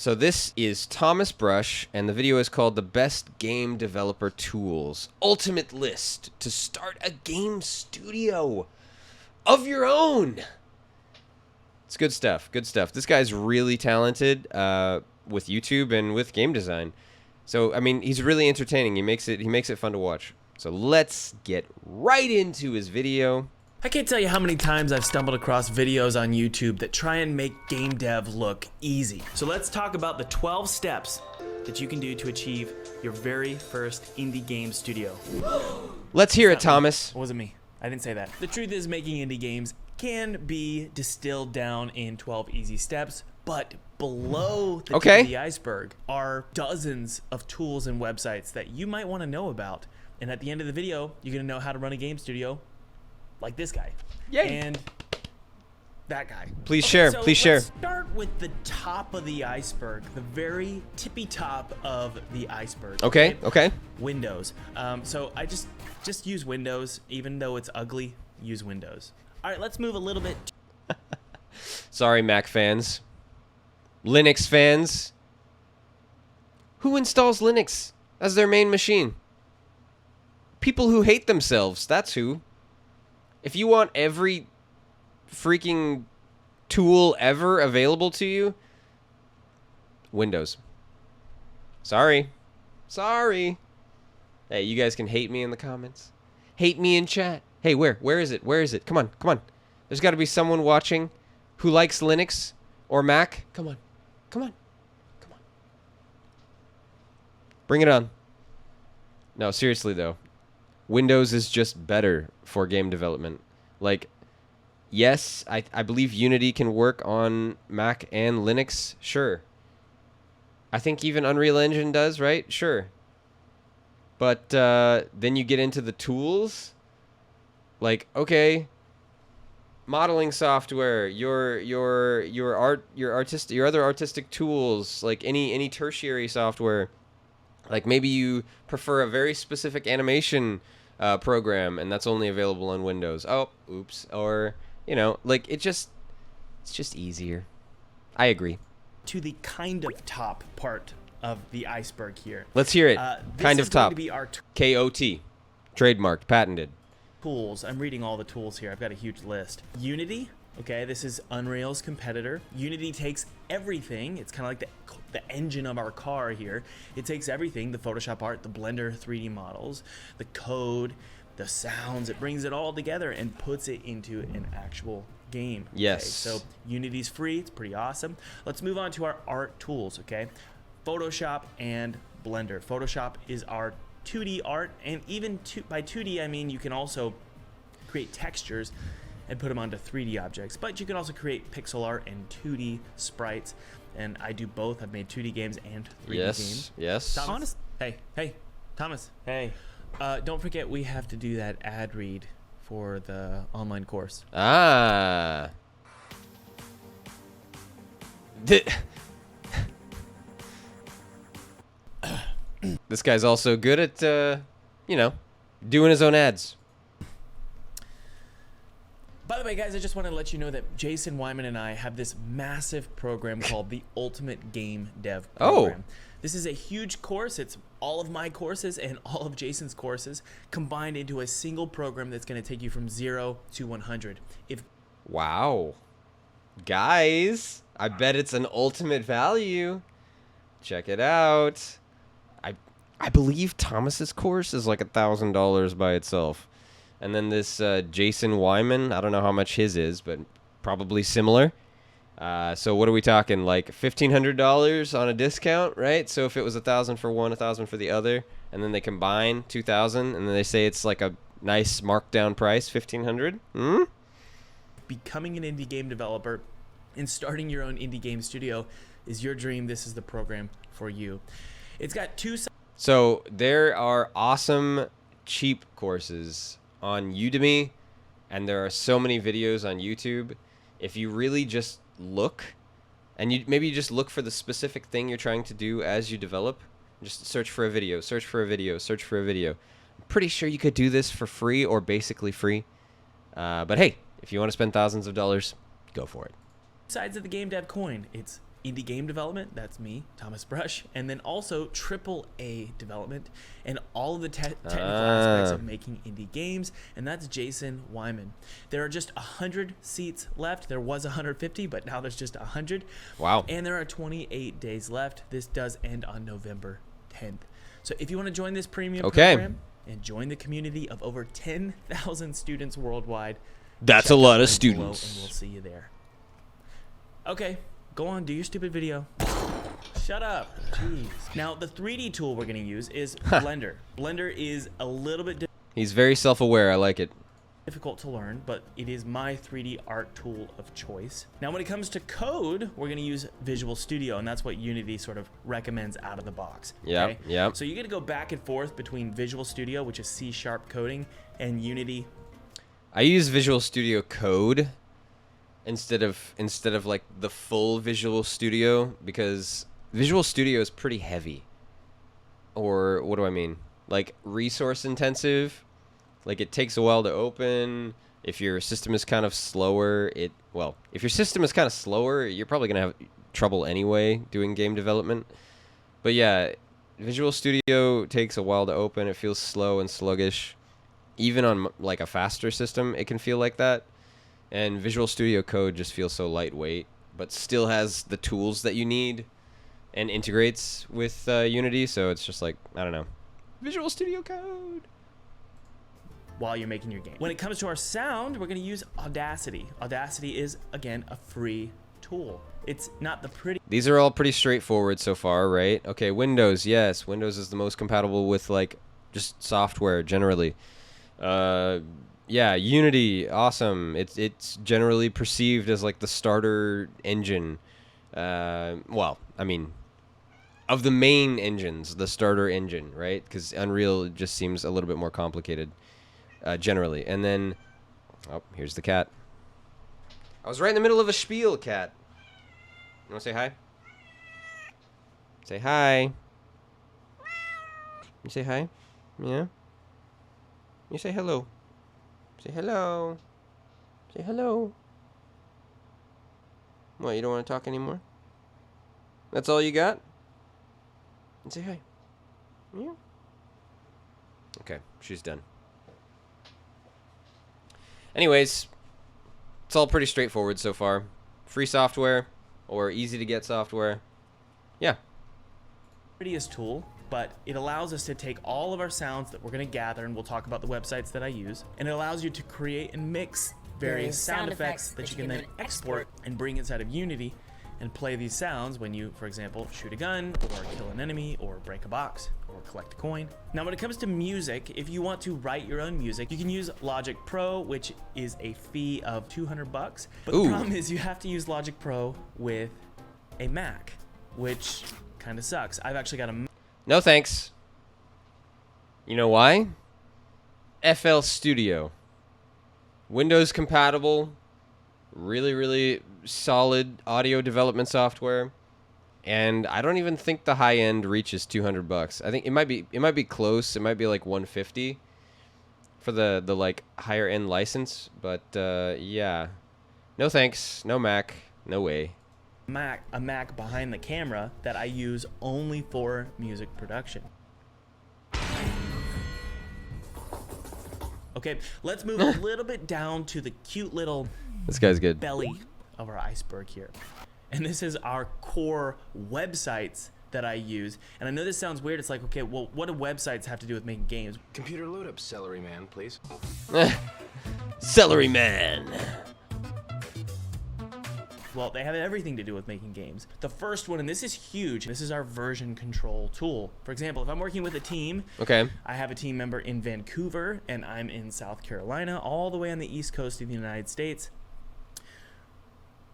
So this is Thomas Brush, and the video is called The Best Game Developer Tools. Ultimate List to start a game studio of your own. It's good stuff, good stuff. This guy's really talented with YouTube and with game design. So, I mean, he's really entertaining. He makes it fun to watch. So let's get right into his video. I can't tell you how many times I've stumbled across videos on YouTube that try and make game dev look easy. So let's talk about the 12 steps that you can do to achieve your very first indie game studio. Let's hear it, Thomas. It wasn't me. I didn't say that. The truth is, making indie games can be distilled down in 12 easy steps, but below the tip of the iceberg are dozens of tools and websites that you might want to know about. And at the end of the video, you're going to know how to run a game studio like this guy. Yay. And that guy. Please share. So please share. Let's start with the top of the iceberg, the very tippy top of the iceberg. Okay. Okay. Windows. So I just use Windows, even though it's ugly. Use Windows. All right, let's move a little bit. Sorry, Mac fans. Linux fans. Who installs Linux as their main machine? People who hate themselves. That's who. If you want every freaking tool ever available to you, Windows. Sorry. Sorry. Hey, you guys can hate me in the comments. Hate me in chat. Hey, where is it? Where is it? Come on, come on. There's got to be someone watching who likes Linux or Mac. Come on. Come on. Come on. Bring it on. No, seriously though. Windows is just better for game development. Like, yes, I believe Unity can work on Mac and Linux. Sure. I think even Unreal Engine does, right? Sure. But then you get into the tools. Like, okay, modeling software, your other artistic tools, like any tertiary software. Like maybe you prefer a very specific animation program, and that's only available on Windows. Oh, oops. Or, you know, like it's just easier. I agree. To the kind of top part of the iceberg here. Let's hear it. Kind of top. This is going to be our KOT. Trademarked. Patented. Tools. I'm reading all the tools here. I've got a huge list. Unity. Okay, this is Unreal's competitor. Unity takes everything. It's kind of like the engine of our car here. It takes everything, the Photoshop art, the Blender 3D models, the code, the sounds. It brings it all together and puts it into an actual game. Yes. Okay, so Unity's free. It's pretty awesome. Let's move on to our art tools, okay? Photoshop and Blender. Photoshop is our 2D art, and even by 2D, I mean you can also create textures and put them onto 3D objects. But you can also create pixel art and 2D sprites. And I do both. I've made 2D games and 3D games. Yes. Thomas? Hey, Thomas. Hey. Don't forget we have to do that ad read for the online course. Ah. This guy's also good at, you know, doing his own ads. By the way, guys, I just want to let you know that Jason Wyman and I have this massive program called the Ultimate Game Dev Program. Oh. This is a huge course. It's all of my courses and all of Jason's courses combined into a single program that's going to take you from 0 to 100. Wow. Guys, I bet it's an ultimate value. Check it out. I believe Thomas's course is like $1,000 by itself. And then this Jason Wyman, I don't know how much his is, but probably similar. So what are we talking? Like $1,500 on a discount, right? So if it was $1,000 for one, $1,000 for the other, and then they combine $2,000, and then they say it's like a nice markdown price, $1,500. Becoming an indie game developer and starting your own indie game studio is your dream. This is the program for you. It's got two. So there are awesome cheap courses on Udemy, and there are so many videos on YouTube. If you really just look, and maybe you just look for the specific thing you're trying to do as you develop, just search for a video, search for a video, search for a video. I'm pretty sure you could do this for free or basically free. But hey, if you want to spend thousands of dollars, go for it. Sides of the game dev coin. It's indie game development, that's me, Thomas Brush, and then also AAA development and all of the technical aspects of making indie games, and that's Jason Wyman. There are just 100 seats left. There was 150, but now there's just 100. Wow. And there are 28 days left. This does end on November 10th. So if you want to join this premium program and join the community of over 10,000 students worldwide, that's check a lot out of the link students. below and we'll see you there. Okay, go on, do your stupid video. Shut up. Jeez. Now, the 3D tool we're going to use is Blender. Blender is a little bit He's very self-aware. I like it. difficult to learn, but it is my 3D art tool of choice. Now, when it comes to code, we're going to use Visual Studio, and that's what Unity sort of recommends out of the box. Yep, okay? yep. So you're going to go back and forth between Visual Studio, which is C# coding, and Unity. I use Visual Studio Code instead of like the full Visual Studio, because Visual Studio is pretty heavy. Or what do I mean? Like resource intensive. Like it takes a while to open. If your system is kind of slower, if your system is kind of slower, you're probably gonna have trouble anyway doing game development. But yeah, Visual Studio takes a while to open. It feels slow and sluggish. Even on like a faster system, it can feel like that. And Visual Studio Code just feels so lightweight, but still has the tools that you need and integrates with Unity. So it's just like, I don't know. Visual Studio Code. While you're making your game. When it comes to our sound, we're going to use Audacity. Audacity is, again, a free tool. It's not the pretty. These are all pretty straightforward so far, right? Okay, Windows, yes. Windows is the most compatible with like just software generally. Yeah, Unity, awesome. It's generally perceived as like the starter engine. Well, I mean, of the main engines, the starter engine, right? Because Unreal just seems a little bit more complicated, generally. And then, oh, here's the cat. I was right in the middle of a spiel, cat. You want to say hi? Say hi. You say hi? Yeah? You say hello. Say hello. Say hello. What, you don't want to talk anymore? That's all you got? And say hi. Yeah. Okay, she's done. Anyways, it's all pretty straightforward so far. Free software or easy to get software. Yeah. prettiest tool, but it allows us to take all of our sounds that we're going to gather, and we'll talk about the websites that I use, and it allows you to create and mix various sound effects that you can then export and bring inside of Unity and play these sounds when you, for example, shoot a gun, or kill an enemy, or break a box, or collect a coin. Now, when it comes to music, if you want to write your own music, you can use Logic Pro, which is a fee of $200. But the problem is you have to use Logic Pro with a Mac, which kind of sucks. I've actually got a... No thanks. You know why? FL Studio. Windows compatible. Really, really solid audio development software. And I don't even think the high end reaches $200. I think it might be close. It might be like 150 for the like higher end license, but yeah. No thanks. No Mac. No way. A Mac behind the camera that I use only for music production. Okay, let's move a little bit down to the cute little This guy's good. belly of our iceberg here. And this is our core websites that I use. And I know this sounds weird. It's like, okay, well, what do websites have to do with making games? Computer load up, Celery Man, please. Celery Man. Well, they have everything to do with making games. The first one, and this is huge, this is our version control tool. For example, if I'm working with a team, Okay. I have a team member in Vancouver, and I'm in South Carolina, all the way on the East Coast of the United States.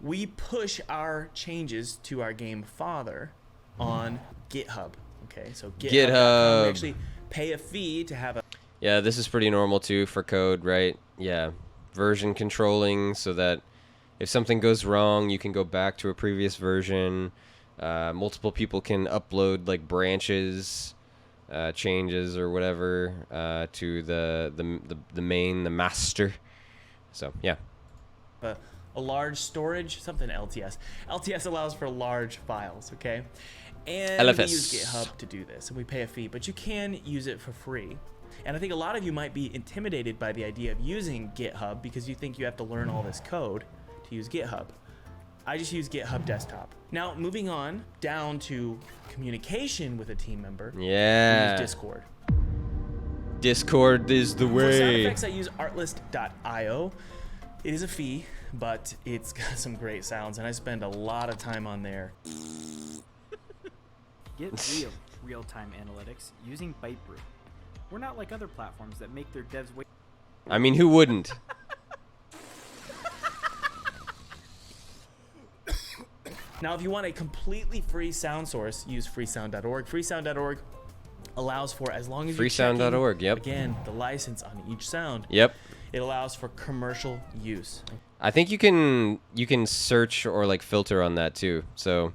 We push our changes to our game father on GitHub. Okay, so GitHub. we actually pay a fee to have a... Yeah, this is pretty normal too for code, right? Yeah. Version controlling so that if something goes wrong, you can go back to a previous version. Multiple people can upload like branches, changes or whatever to the master. So yeah. A a large storage, something LTS. LTS allows for large files, okay? And LFS. we use GitHub to do this, and we pay a fee, but you can use it for free. And I think a lot of you might be intimidated by the idea of using GitHub because you think you have to learn all this code to use GitHub. I just use GitHub Desktop. Now, moving on down to communication with a team member. We Yeah. use Discord. Discord is the For sound way. effects, I use artlist.io. It is a fee, but it's got some great sounds, and I spend a lot of time on there. Get real-time analytics using ByteBrew. We're not like other platforms that make their devs wait. I mean, who wouldn't? Now, if you want a completely free sound source, use freesound.org. Freesound.org allows for, as long as you're Freesound.org, checking, yep. again, the license on each sound, Yep. it allows for commercial use. I think you can search or like filter on that too. So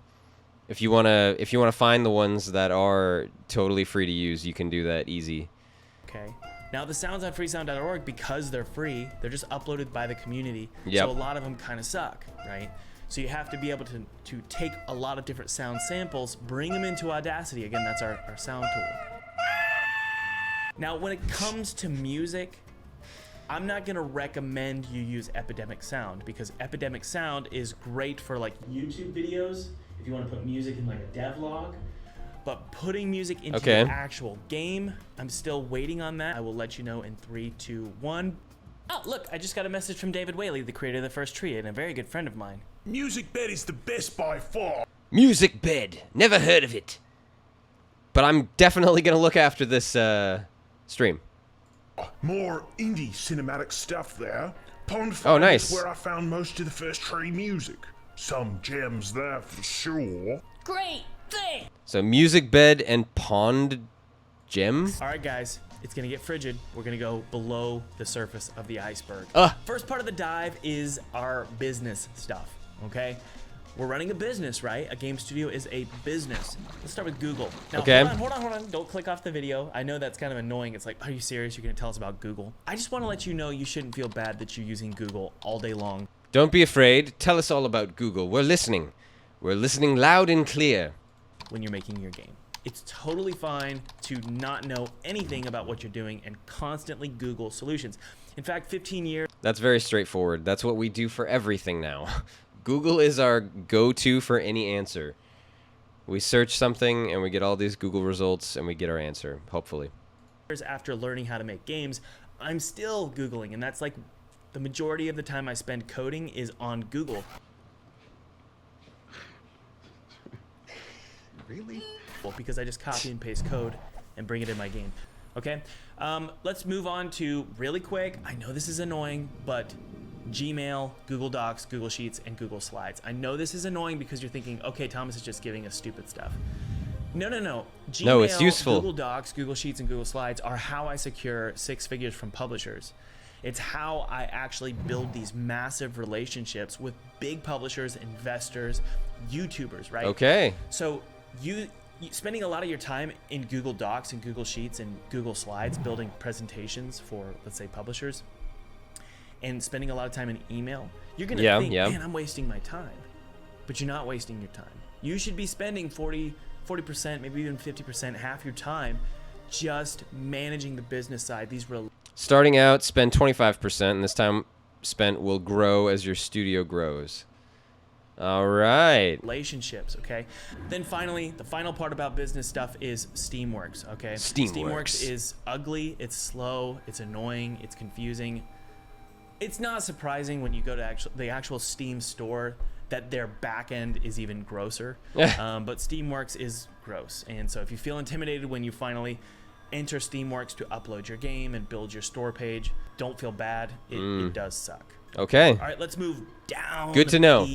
if you wanna find the ones that are totally free to use, you can do that easy. Okay. Now, the sounds on freesound.org, because they're free, they're just uploaded by the community. Yep. So a lot of them kind of suck, right? So you have to be able to take a lot of different sound samples, bring them into Audacity. Again, that's our sound tool. Now, when it comes to music, I'm not gonna recommend you use Epidemic Sound because Epidemic Sound is great for like YouTube videos if you want to put music in like a devlog. But putting music into Okay. the actual game, I'm still waiting on that. I will let you know in 3, 2, 1. Oh, look, I just got a message from David Whaley, the creator of the first tree, and a very good friend of mine. Music Bed is the best by far. Music Bed. Never heard of it. But I'm definitely gonna look after this stream. More indie cinematic stuff there. Pond Oh, Farm nice. is where I found most of the first tree music. Some gems there for sure. Great thing! So Music Bed and Pond Gem. All right, guys, it's gonna get frigid. We're gonna go below the surface of the iceberg. Ugh. First part of the dive is our business stuff, okay? We're running a business, right? A game studio is a business. Let's start with Google. Now, Okay. hold on. Don't click off the video. I know that's kind of annoying. It's like, are you serious? You're gonna tell us about Google? I just wanna let you know you shouldn't feel bad that you're using Google all day long. Don't be afraid. Tell us all about Google. We're listening. We're listening loud and clear. When you're making your game. It's totally fine to not know anything about what you're doing and constantly Google solutions. In fact, 15 years That's very straightforward. That's what we do for everything now. Google is our go-to for any answer. We search something and we get all these Google results and we get our answer, hopefully. after learning how to make games, I'm still Googling, and that's like the majority of the time I spend coding is on Google. Really? Well, because I just copy and paste code and bring it in my game. Okay, let's move on to really quick. I know this is annoying, but Gmail, Google Docs, Google Sheets, and Google Slides. I know this is annoying because you're thinking, okay, Thomas is just giving us stupid stuff. No. Gmail, No, it's useful. Google Docs, Google Sheets, and Google Slides are how I secure 6 figures from publishers. It's how I actually build these massive relationships with big publishers, investors, YouTubers, right? Okay. So you spending a lot of your time in Google Docs and Google Sheets and Google Slides building presentations for, let's say, publishers, and spending a lot of time in email, you're going to think, man, I'm wasting my time. But you're not wasting your time. You should be spending 40%, maybe even 50%, half your time just managing the business side. Starting out, spend 25%, and this time spent will grow as your studio grows. All right. Relationships, okay? Then finally, the final part about business stuff is Steamworks, okay? Steamworks is ugly, it's slow, it's annoying, it's confusing. It's not surprising when you go to the actual Steam store that their back end is even grosser. But Steamworks is gross. And so if you feel intimidated when you finally enter Steamworks to upload your game and build your store page, don't feel bad. It does suck. Okay. All right, let's move down. Good to know.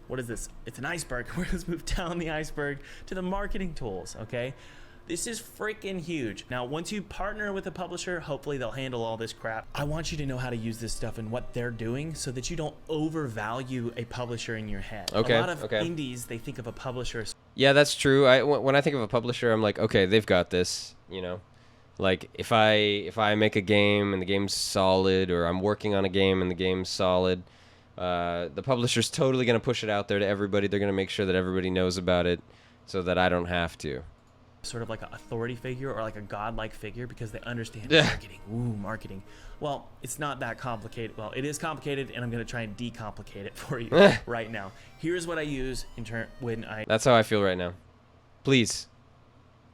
What is this? It's an iceberg. Let's move down the iceberg to the marketing tools, okay? This is freaking huge. Now, once you partner with a publisher, hopefully they'll handle all this crap. I want you to know how to use this stuff and what they're doing so that you don't overvalue a publisher in your head. Okay, A lot of okay. indies, they think of a publisher. Yeah, that's true. When I think of a publisher, I'm like, okay, they've got this, you know? Like, if I make a game and the game's solid, or I'm working on a game and the game's solid, The publisher's totally going to push it out there to everybody. They're going to make sure that everybody knows about it so that I don't have to. Sort of like an authority figure or like a godlike figure because they understand Yeah. marketing. Ooh, marketing. Well, it's not that complicated. Well, it is complicated, and I'm going to try and decomplicate it for you right now. Here's what I use when I... That's how I feel right now. Please,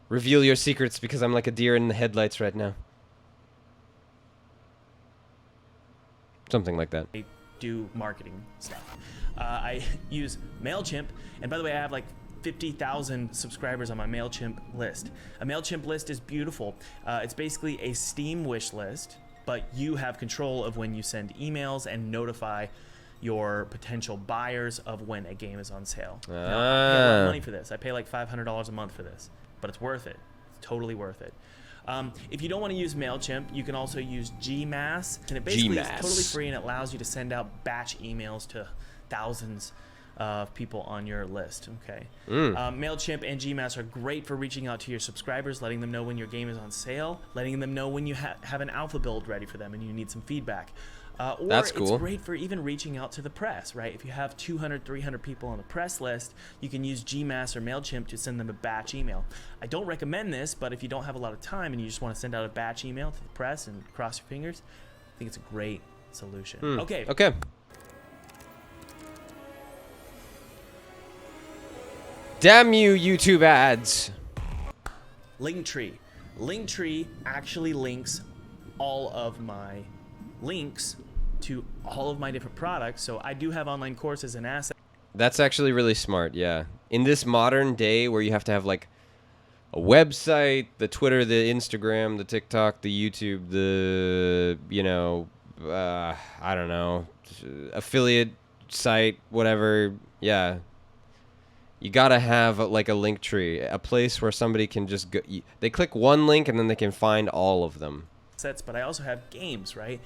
reveal your secrets because I'm like a deer in the headlights right now. Something like that. do marketing stuff. I use MailChimp, and by the way, I have like 50,000 subscribers on my MailChimp list. A MailChimp list is beautiful. It's basically a Steam wish list, but you have control of when you send emails and notify your potential buyers of when a game is on sale. Now, I pay a lot of money for this. I pay like $500 a month for this, but it's worth it. It's totally worth it. If you don't want to use MailChimp, you can also use Gmass, and it basically is totally free, and it allows you to send out batch emails to thousands of people on your list. Okay. MailChimp and Gmass are great for reaching out to your subscribers, letting them know when your game is on sale, letting them know when you have an alpha build ready for them and you need some feedback. Or That's cool. It's great for even reaching out to the press, right? If you have 200, 300 people on the press list, you can use Gmass or MailChimp to send them a batch email. I don't recommend this, but if you don't have a lot of time and you just want to send out a batch email to the press and cross your fingers, I think it's a great solution. Okay. Okay. Damn you, YouTube ads. Linktree. Linktree actually links all of my links to all of my different products. So I do have online courses and assets. That's actually really smart, yeah. In this modern day where you have to have like a website, the Twitter, the Instagram, the TikTok, the YouTube, the, you know, I don't know, affiliate site, whatever, yeah. You gotta have like a link tree, a place where somebody can just go. They click one link and then they can find all of them. But I also have games, right?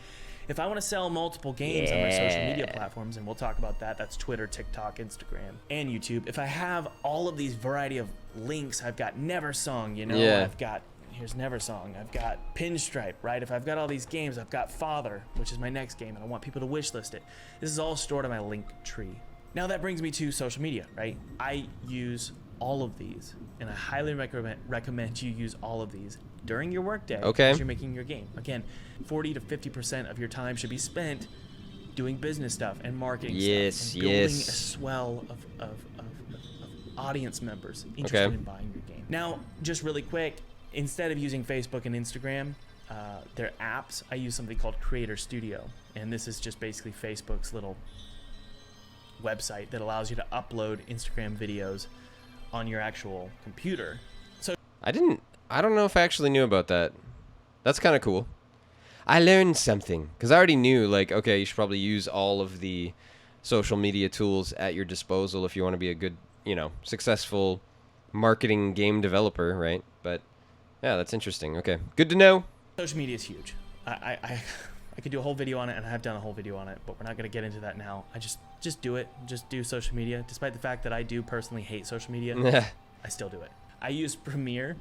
If I want to sell multiple games on my social media platforms, and we'll talk about that, that's Twitter, TikTok, Instagram, and YouTube. If I have all of these variety of links, I've got Neversong, you know, I've got, here's Neversong, I've got Pinstripe, right? If I've got all these games, I've got Father, which is my next game, and I want people to wish list it. This is all stored on my link tree. Now that brings me to social media, right? I use all of these, and I highly recommend you use all of these during your workday as you're making your game. Again, 40 to 50% of your time should be spent doing business stuff and marketing stuff and building a swell of audience members interested in buying your game. Now, just really quick, instead of using Facebook and Instagram, their apps, I use something called Creator Studio, and this is just basically Facebook's little website that allows you to upload Instagram videos on your actual computer. So I don't know if I actually knew about that. That's kind of cool. I learned something because I already knew, like, okay, you should probably use all of the social media tools at your disposal if you want to be a good, you know, successful marketing game developer, right? But yeah, that's interesting. Okay, good to know. Social media is huge. I could do a whole video on it, and I have done a whole video on it, but we're not going to get into that now. I just do it. Just do social media. Despite the fact that I do personally hate social media, I still do it. I use Premiere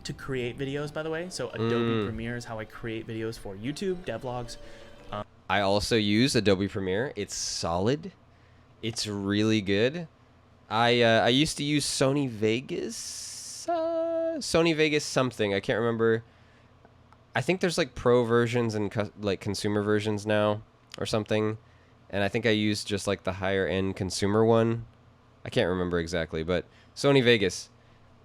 to create videos, by the way. So Adobe Premiere is how I create videos for YouTube, devlogs. I also use Adobe Premiere. It's solid. It's really good. I used to use Sony Vegas something. I can't remember. I think there's like pro versions and like consumer versions now or something. And I think I used just like the higher end consumer one. I can't remember exactly, but Sony Vegas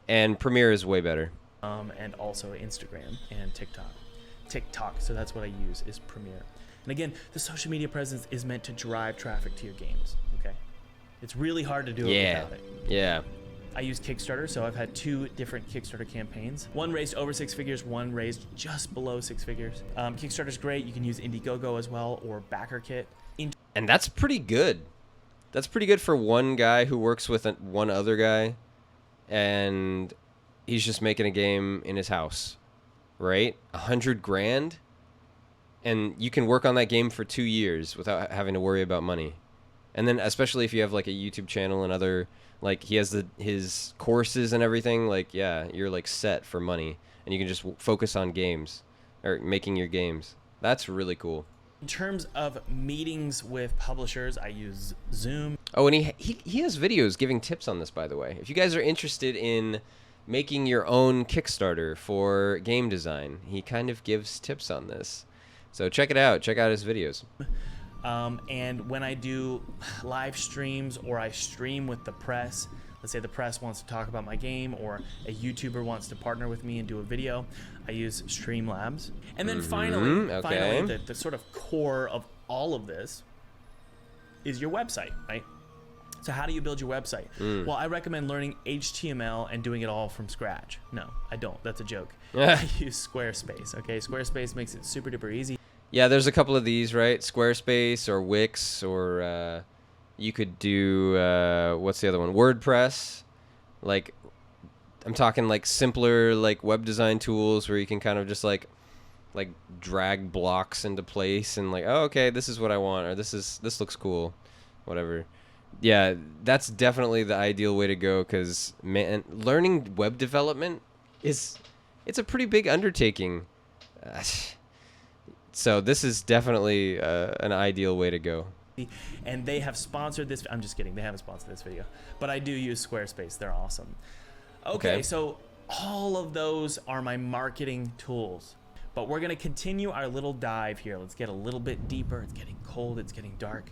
and Premiere is way better. And also Instagram and TikTok. So that's what I use is Premiere. And again, the social media presence is meant to drive traffic to your games. Okay. It's really hard to do it without it. Yeah. I use Kickstarter, so I've had 2 different Kickstarter campaigns. One raised over 6 figures, one raised just below 6 figures. Kickstarter's great. You can use Indiegogo as well or BackerKit. And that's pretty good. That's pretty good for one guy who works with one other guy, and he's just making a game in his house, right? $100,000, and you can work on that game for 2 years without having to worry about money. And then especially if you have like a YouTube channel and other, like he has his courses and everything, like, yeah, you're like set for money and you can just focus on games or making your games. That's really cool. In terms of meetings with publishers, I use Zoom. Oh, and he has videos giving tips on this, by the way. If you guys are interested in making your own Kickstarter for game design, he kind of gives tips on this. So check it out. Check out his videos. And when I do live streams or I stream with the press, let's say the press wants to talk about my game or a YouTuber wants to partner with me and do a video, I use Streamlabs. And then finally, the sort of core of all of this is your website, right? So how do you build your website? Well, I recommend learning HTML and doing it all from scratch. No, I don't. That's a joke. I use Squarespace, okay? Squarespace makes it super duper easy. Yeah, there's a couple of these, right? Squarespace or Wix, or you could do, what's the other one? WordPress. Like, I'm talking like simpler like web design tools where you can kind of just like drag blocks into place and like, oh, okay, this is what I want, or this looks cool, whatever. Yeah, that's definitely the ideal way to go, because man, learning web development it's a pretty big undertaking. So this is definitely an ideal way to go. And they have sponsored this. I'm just kidding. They haven't sponsored this video, but I do use Squarespace. They're awesome. Okay, so all of those are my marketing tools. But we're going to continue our little dive here. Let's get a little bit deeper. It's getting cold. It's getting dark.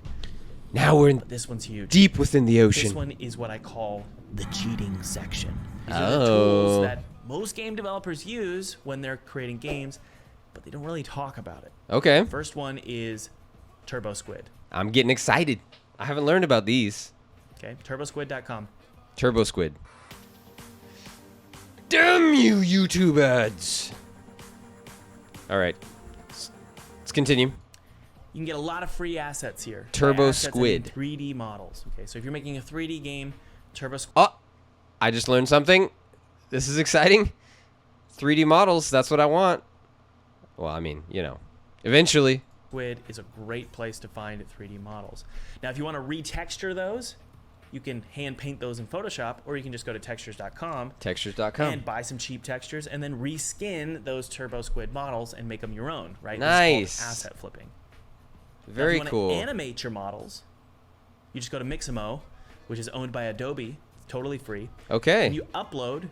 Now we're in this one's huge. Deep within the ocean. This one is what I call the cheating section. These are the tools that most game developers use when they're creating games, but they don't really talk about it. Okay. First one is Turbo Squid. I'm getting excited. I haven't learned about these. Okay, turbosquid.com. Turbo Squid. Damn you, YouTube ads. All right. Let's continue. You can get a lot of free assets here. Turbo assets Squid. 3D models. Okay, so if you're making a 3D game, Turbo Squid. Oh, I just learned something. This is exciting. 3D models, that's what I want. Well, I mean, you know, eventually. Squid is a great place to find 3D models. Now, if you want to retexture those, you can hand paint those in Photoshop, or you can just go to textures.com. Textures.com. And buy some cheap textures, and then reskin those Turbo Squid models and make them your own, right? Nice. This is called asset flipping. Very now, if you cool. want to animate your models, you just go to Mixamo, which is owned by Adobe. It's totally free. Okay. And you upload,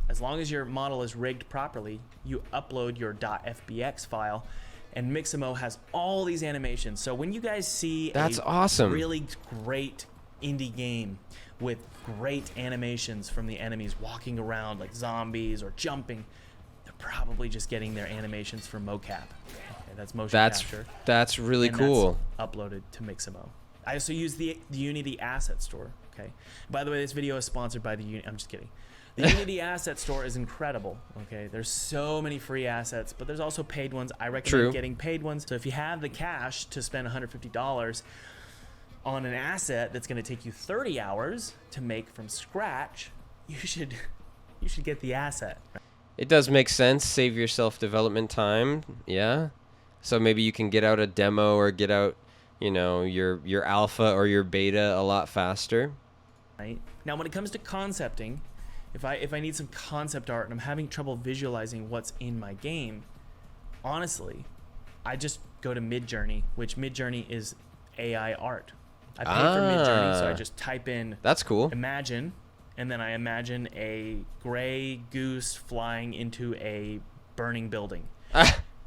as long as your model is rigged properly, you upload your .fbx file, and Mixamo has all these animations. So when you guys see awesome. Really great indie game with great animations from the enemies walking around like zombies or jumping, they're probably just getting their animations from mocap. Okay, that's motion capture. That's really cool. That's uploaded to Mixamo. I also use the Unity Asset Store. Okay. By the way, this video is sponsored by the Unity. I'm just kidding. The Unity Asset Store is incredible. Okay, there's so many free assets, but there's also paid ones. I recommend getting paid ones. So if you have the cash to spend $150 on an asset that's going to take you 30 hours to make from scratch, you should get the asset. It does make sense. Save yourself development time. Yeah. So maybe you can get out a demo or get out, you know, your alpha or your beta a lot faster. Right. Now, when it comes to concepting, if I need some concept art and I'm having trouble visualizing what's in my game, honestly, I just go to Midjourney, which Midjourney is AI art. I pay for Midjourney, so I just type in that's cool. Imagine, and then I imagine a gray goose flying into a burning building.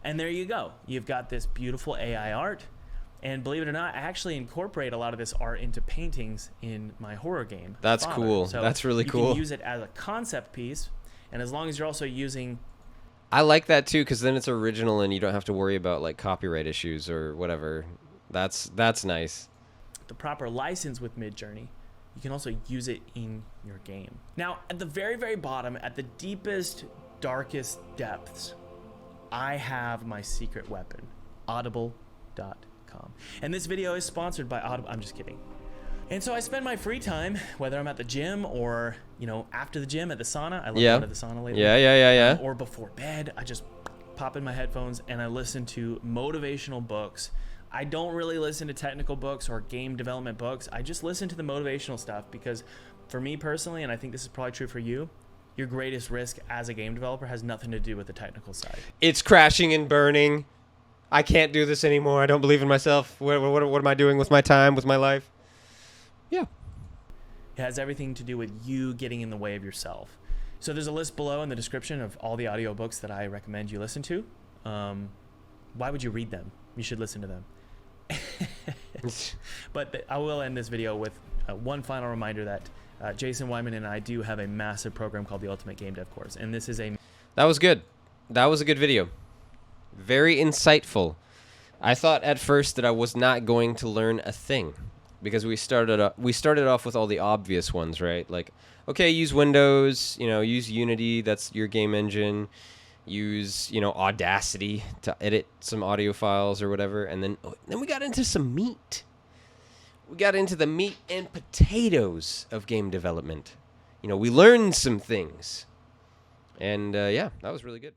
And there you go. You've got this beautiful AI art. And believe it or not, I actually incorporate a lot of this art into paintings in my horror game. That's cool. So that's really cool. You can use it as a concept piece, and as long as you're also using... I like that too, because then it's original and you don't have to worry about like copyright issues or whatever. That's nice. The proper license with Midjourney, you can also use it in your game. Now, at the very, very bottom, at the deepest, darkest depths, I have my secret weapon, Audible.com. And this video is sponsored by Audible. I'm just kidding. And so I spend my free time, whether I'm at the gym or, you know, after the gym at the sauna. I love going to the sauna lately. Yeah. Or before bed, I just pop in my headphones and I listen to motivational books. I don't really listen to technical books or game development books. I just listen to the motivational stuff because for me personally, and I think this is probably true for you, your greatest risk as a game developer has nothing to do with the technical side. It's crashing and burning. I can't do this anymore. I don't believe in myself. What am I doing with my time, with my life? Yeah. It has everything to do with you getting in the way of yourself. So there's a list below in the description of all the audiobooks that I recommend you listen to. Why would you read them? You should listen to them. But I will end this video with one final reminder that Jason Wyman and I do have a massive program called the Ultimate Game Dev Course. And this is a... That was good. That was a good video. Very insightful. I thought at first that I was not going to learn a thing because we started off with all the obvious ones, right? Like, okay, use Windows, use Unity, that's your game engine. Use, Audacity to edit some audio files or whatever, and then we got into some meat. We got into the meat and potatoes of game development. We learned some things. And yeah, that was really good.